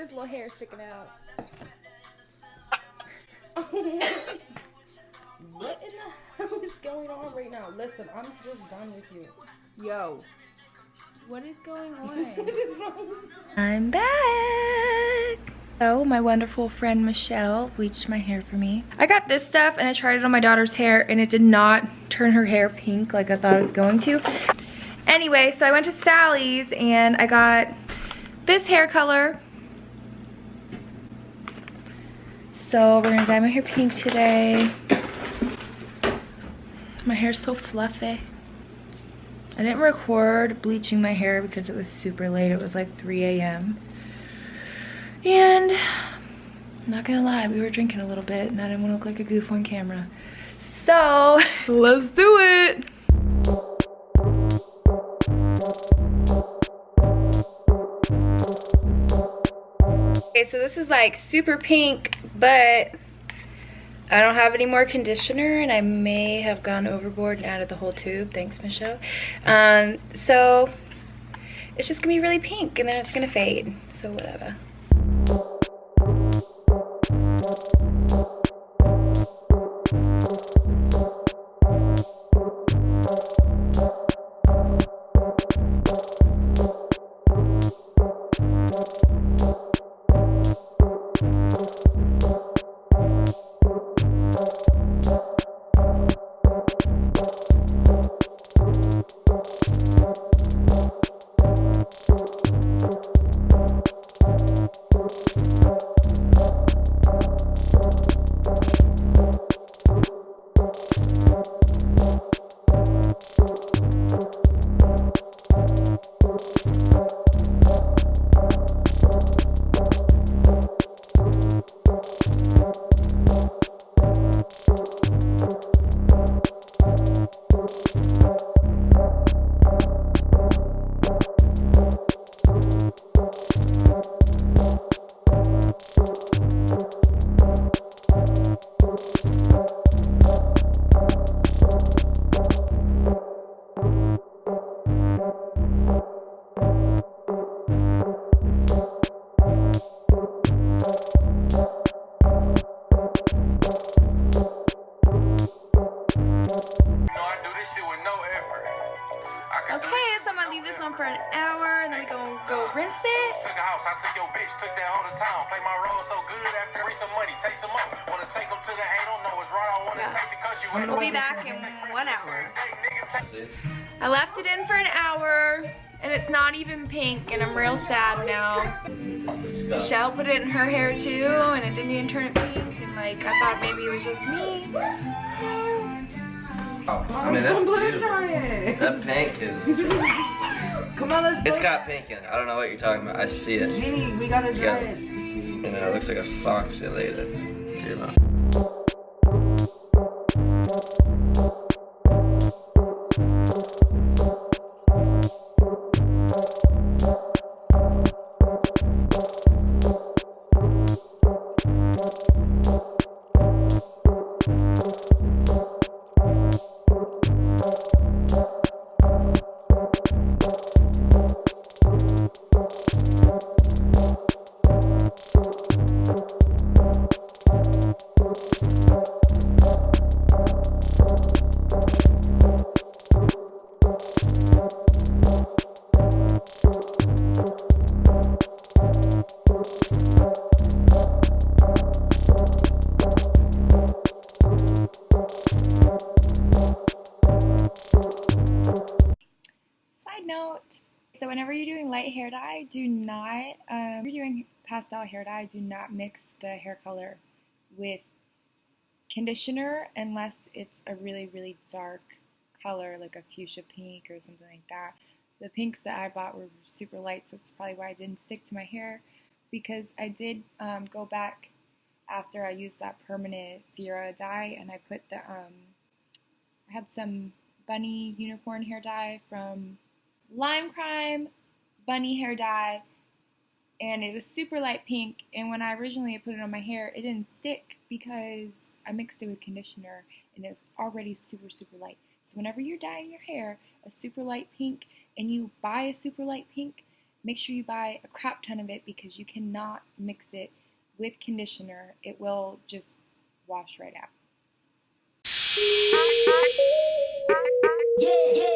his little hair sticking out. What in the hell is going on right now? Listen, I'm just done with you. Yo. What is going on? What is wrong? I'm back. So my wonderful friend Michelle bleached my hair for me. I got this stuff and I tried it on my daughter's hair and it did not turn her hair pink like I thought it was going to. Anyway, so I went to Sally's and I got this hair color. So we're gonna dye my hair pink today. My hair's so fluffy. I didn't record bleaching my hair because it was super late. It was like 3 a.m. And I'm not gonna lie, we were drinking a little bit and I didn't want to look like a goof on camera. So let's do it. Okay, so this is like super pink, but I don't have any more conditioner and I may have gone overboard and added the whole tube. Thanks, Michelle. So it's just gonna be really pink and then it's gonna fade. So whatever. Okay, so I'm gonna leave this on for an hour and then we gonna go rinse it. Took a house, I took your bitch, took that whole town. Play my role so good after bring some money, take some up. Wanna take them to the hay, don't know what's right. I wanna take the country. We'll be back in 1 hour. I left it in for an hour and it's not even pink and I'm real sad now. Michelle put it in her hair too and it didn't even turn it pink and like I thought maybe it was just me. I mean, that's beautiful. That pink is. Come on, let's go. It's got pink in it. I don't know what you're talking about. I see it. Jeannie, we gotta dry it. You know, it looks like a fox that laid it. You know. So whenever you're doing light hair dye, do not, if you're doing pastel hair dye, do not mix the hair color with conditioner unless it's a really, really dark color, like a fuchsia pink or something like that. The pinks that I bought were super light, so it's probably why it didn't stick to my hair, because I did go back after I used that permanent Vera dye, and I put the, I had some bunny unicorn hair dye from Lime Crime bunny hair dye, and it was super light pink, and when I originally put it on my hair, it didn't stick because I mixed it with conditioner and it was already super, super light. So whenever you're dyeing your hair a super light pink and you buy a super light pink, make sure you buy a crap ton of it because you cannot mix it with conditioner. It will just wash right out. Yeah, yeah.